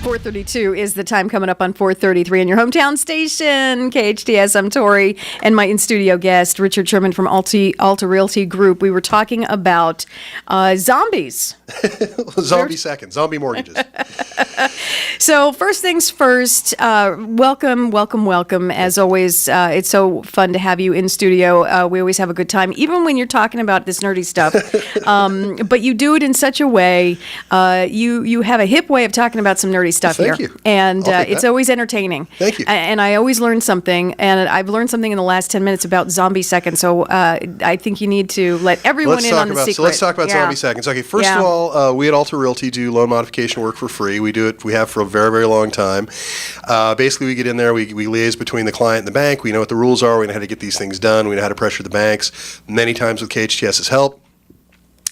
4:32 is the time coming up on 4:33 in your hometown station, KHTS. I'm Tori, and my in-studio guest, Richard Sherman from Alta Realty Group. We were talking about zombies. Zombie mortgages. So first things first, welcome. As always, it's so fun to have you in studio. We always have a good time, even when you're talking about this nerdy stuff. But you do it in such a way, you have a hip way of talking about some nerdy stuff Thank here. you. And it's always entertaining. Thank you. And I always learn something, and I've learned something in the last 10 minutes about zombie seconds, so I think you need to let everyone in on the secret. So let's talk about zombie seconds. Okay, first of all, we at Alta Realty do loan modification work for free. We do it. We have for a very, very long time. Basically, we get in there, we liaise between the client and the bank. We know what the rules are. We know how to get these things done. We know how to pressure the banks. Many times with KHTS's help,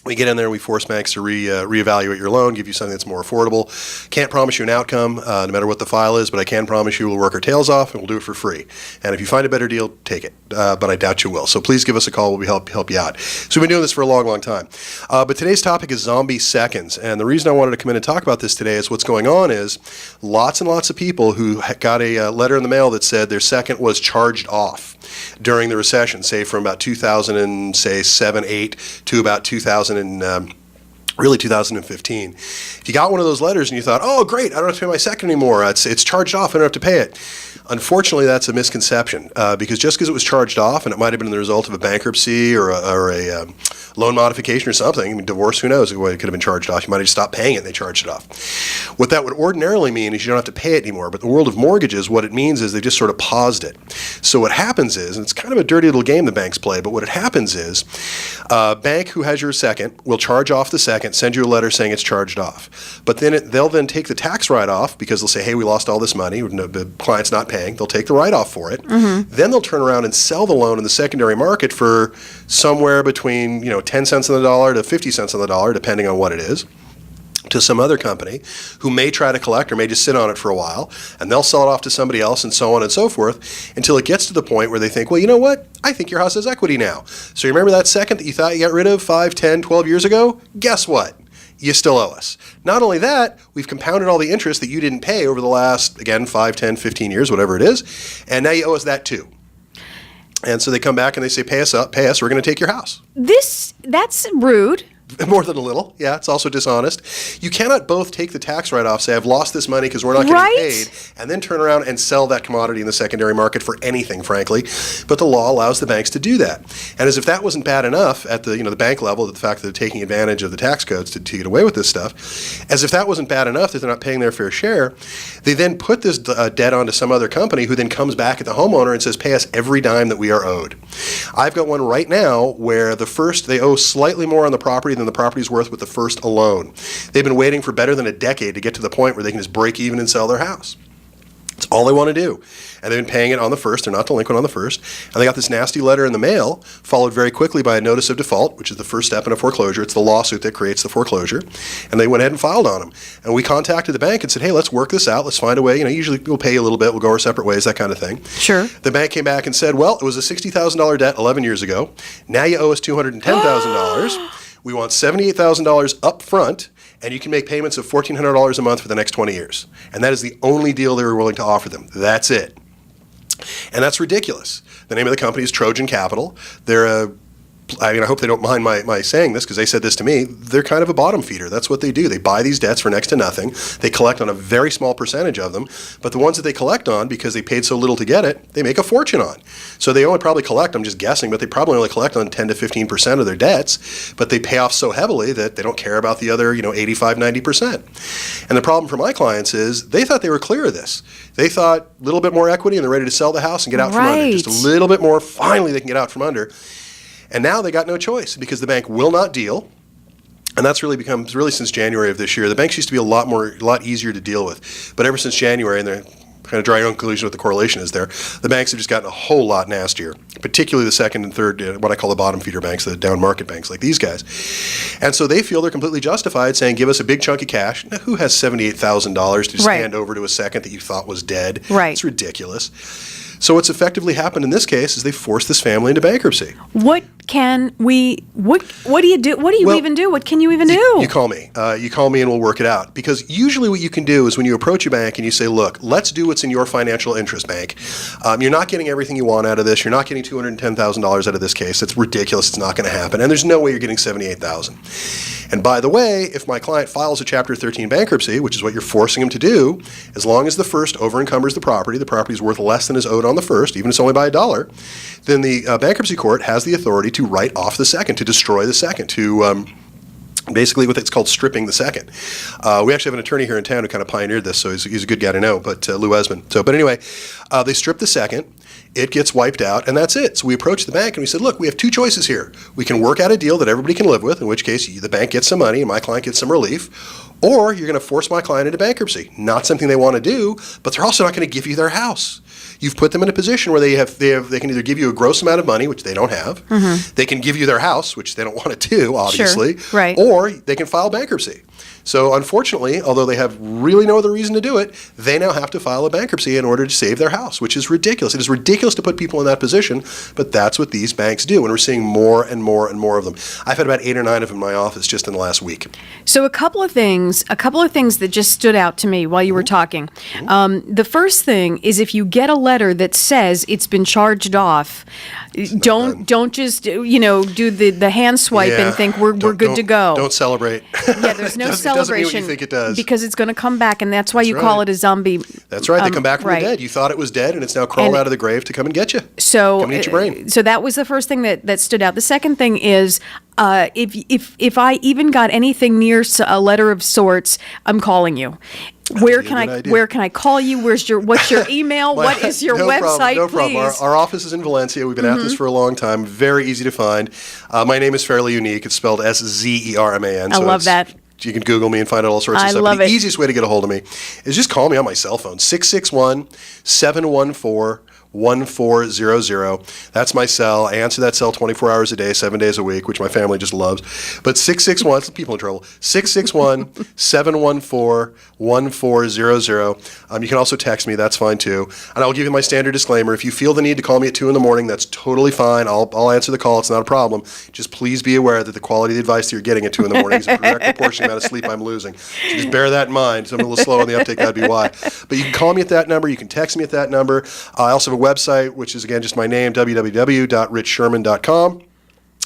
we get in there and we force banks to reevaluate your loan, give you something that's more affordable. Can't promise you an outcome, no matter what the file is, but I can promise you we'll work our tails off and we'll do it for free. And if you find a better deal, take it. But I doubt you will. So please give us a call. We'll help you out. So we've been doing this for a long, long time. But today's topic is zombie seconds. And the reason I wanted to come in and talk about this today is what's going on is lots and lots of people who got a letter in the mail that said their second was charged off during the recession, say from about 2007, 8 to about 2015. If you got one of those letters and you thought, oh, great, I don't have to pay my second anymore. It's charged off. I don't have to pay it. Unfortunately, that's a misconception because just because it was charged off and it might have been the result of a bankruptcy or a loan modification or something, I mean, divorce, who knows, it could have been charged off. You might have just stopped paying it and they charged it off. What that would ordinarily mean is you don't have to pay it anymore. But in the world of mortgages, what it means is they just sort of paused it. So what happens is, and it's kind of a dirty little game the banks play, but what it happens is a bank who has your second will charge off the second, send you a letter saying it's charged off. But then they'll then take the tax write-off because they'll say, hey, we lost all this money. The client's not paying. They'll take the write-off for it. Mm-hmm. Then they'll turn around and sell the loan in the secondary market for somewhere between 10 cents on the dollar to 50 cents on the dollar, depending on what it is, to some other company who may try to collect or may just sit on it for a while, and they'll sell it off to somebody else and so on and so forth until it gets to the point where they think, well, you know what? I think your house has equity now. So you remember that second that you thought you got rid of 5, 10, 12 years ago? Guess what? You still owe us. Not only that, we've compounded all the interest that you didn't pay over the last, again, 5, 10, 15 years, whatever it is, and now you owe us that too. And so they come back and they say, pay us, we're going to take your house. That's rude. More than a little. Yeah, it's also dishonest. You cannot both take the tax write-off, say, I've lost this money because we're not getting paid, and then turn around and sell that commodity in the secondary market for anything, frankly. But the law allows the banks to do that. And as if that wasn't bad enough at the the bank level, the fact that they're taking advantage of the tax codes to get away with this stuff, as if that wasn't bad enough that they're not paying their fair share, they then put this debt onto some other company who then comes back at the homeowner and says, pay us every dime that we are owed. I've got one right now where they owe slightly more on the property than the property's worth with the first alone. They've been waiting for better than a decade to get to the point where they can just break even and sell their house. It's all they want to do. And they've been paying it on the first. They're not delinquent on the first. And they got this nasty letter in the mail, followed very quickly by a notice of default, which is the first step in a foreclosure. It's the lawsuit that creates the foreclosure. And they went ahead and filed on them. And we contacted the bank and said, hey, let's work this out. Let's find a way. Usually we'll pay you a little bit. We'll go our separate ways, that kind of thing. Sure. The bank came back and said, well, it was a $60,000 debt 11 years ago. Now you owe us $210,000. We want $78,000 up front, and you can make payments of $1,400 a month for the next 20 years. And that is the only deal they were willing to offer them. That's it. And that's ridiculous. The name of the company is Trojan Capital. They're I hope they don't mind my saying this because they said this to me. They're kind of a bottom feeder. That's what they do. They buy these debts for next to nothing. They collect on a very small percentage of them. But the ones that they collect on, because they paid so little to get it, they make a fortune on. So they only probably collect, I'm just guessing, but they probably only collect on 10 to 15% of their debts. But they pay off so heavily that they don't care about the other 85, 90%. And the problem for my clients is they thought they were clear of this. They thought a little bit more equity and they're ready to sell the house and get out from under. Just a little bit more, finally they can get out from under. And now they got no choice because the bank will not deal. And that's really since January of this year. The banks used to be a lot easier to deal with. But ever since January, and they're kind of draw your own conclusion what the correlation is there, the banks have just gotten a whole lot nastier, particularly the second and third, what I call the bottom feeder banks, the down market banks like these guys. And so they feel they're completely justified saying, give us a big chunk of cash. Now, who has $78,000 to stand over to a second that you thought was dead? Right. It's ridiculous. So what's effectively happened in this case is they forced this family into bankruptcy. What can we? What do you do? What do you Well, even do? What can you even do? You call me. You call me and we'll work it out. Because usually what you can do is when you approach a bank and you say, look, let's do what's in your financial interest, bank. You're not getting everything you want out of this. You're not getting $210,000 out of this case. It's ridiculous. It's not going to happen. And there's no way you're getting $78,000. And by the way, if my client files a Chapter 13 bankruptcy, which is what you're forcing him to do, as long as the first over-encumbers the property is worth less than is owed on the first, even if it's only by $1, then the bankruptcy court has the authority to write off the second, to destroy the second, to basically what it's called stripping the second. We actually have an attorney here in town who kind of pioneered this, so he's a good guy to know, but Lou Esmond. But anyway, they strip the second. It gets wiped out, and that's it. So we approached the bank and we said, look, we have two choices here. We can work out a deal that everybody can live with, in which case the bank gets some money and my client gets some relief, or you're going to force my client into bankruptcy. Not something they want to do, but they're also not going to give you their house. You've put them in a position where they can either give you a gross amount of money, which they don't have. Mm-hmm. They can give you their house, which they don't want to do, obviously. Sure. Right. Or they can file bankruptcy. So unfortunately, although they have really no other reason to do it, they now have to file a bankruptcy in order to save their house, which is ridiculous. It is ridiculous to put people in that position, but that's what these banks do, and we're seeing more and more and more of them. I've had about 8 or 9 of them in my office just in the last week. So a couple of things that just stood out to me while you were talking. The first thing is if you get a letter that says it's been charged off, don't just do the hand swipe and think we're good to go. Don't celebrate. Yeah, there's no celebration. It doesn't mean what you think it does. Because it's going to come back, and that's why you call it a zombie. That's right. They come back from the dead. You thought it was dead, and it's now crawled out of the grave to come and get you. So, come and eat your brain. So that was the first thing that stood out. The second thing is, if I even got anything near a letter of sorts, I'm calling you. Where can I call you? What's your email? What is your website? No problem. Our office is in Valencia. We've been at this for a long time. Very easy to find. My name is fairly unique. It's spelled Szerman. I love that. You can Google me and find out all sorts of stuff. Love the it. easiest way to get a hold of me is just call me on my cell phone, 661-714-1400. That's my cell. I answer that cell 24 hours a day, 7 days a week, which my family just loves. But 661, people in trouble, 661-714-1400. You can also text me. That's fine too. And I'll give you my standard disclaimer. If you feel the need to call me at 2 in the morning, that's totally fine. I'll answer the call. It's not a problem. Just please be aware that the quality of the advice that you're getting at 2 in the morning is a direct proportion amount of sleep I'm losing. So just bear that in mind. So I'm a little slow on the uptake, that'd be why. But you can call me at that number. You can text me at that number. I also have a website, which is, again, just my name, www.richszerman.com.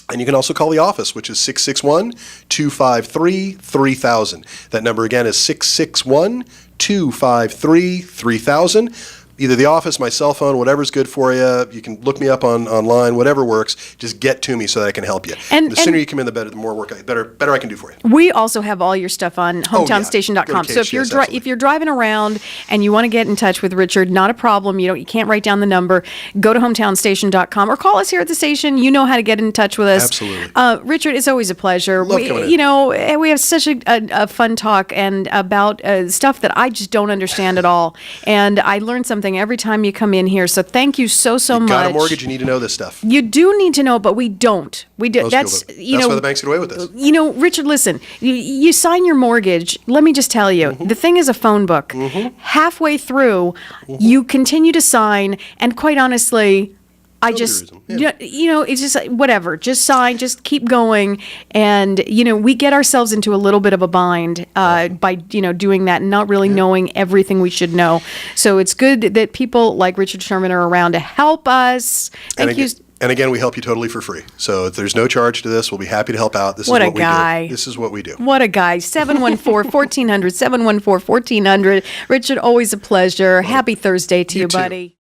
And you can also call the office, which is 661-253-3000. That number, again, is 661-253-3000. Either the office, my cell phone, whatever's good for you. You can look me up online, whatever works. Just get to me so that I can help you. And the sooner you come in, the better. The more work, better I can do for you. We also have all your stuff on hometownstation.com. So if you're driving around and you want to get in touch with Richard, not a problem. You can't write down the number. Go to hometownstation.com or call us here at the station. You know how to get in touch with us. Absolutely. Richard, it's always a pleasure. Love coming in. We have such a fun talk and about stuff that I just don't understand at all. And I learned something every time you come in here. So thank you so much. Got a mortgage, you need to know this stuff. You do need to know, but we don't. We do. That's why the banks get away with this. Richard, listen. You sign your mortgage. Let me just tell you, the thing is a phone book. Halfway through, you continue to sign, and quite honestly, it's just like, whatever. Just sign. Just keep going, and we get ourselves into a little bit of a bind by doing that and not really knowing everything we should know. So it's good that people like Richard Szerman are around to help us. Thank you. And again, we help you totally for free. So if there's no charge to this, we'll be happy to help out. This is what we do. This is what we do. What a guy. 714-1400, 714-1400. Richard, always a pleasure. Happy Thursday to you, buddy.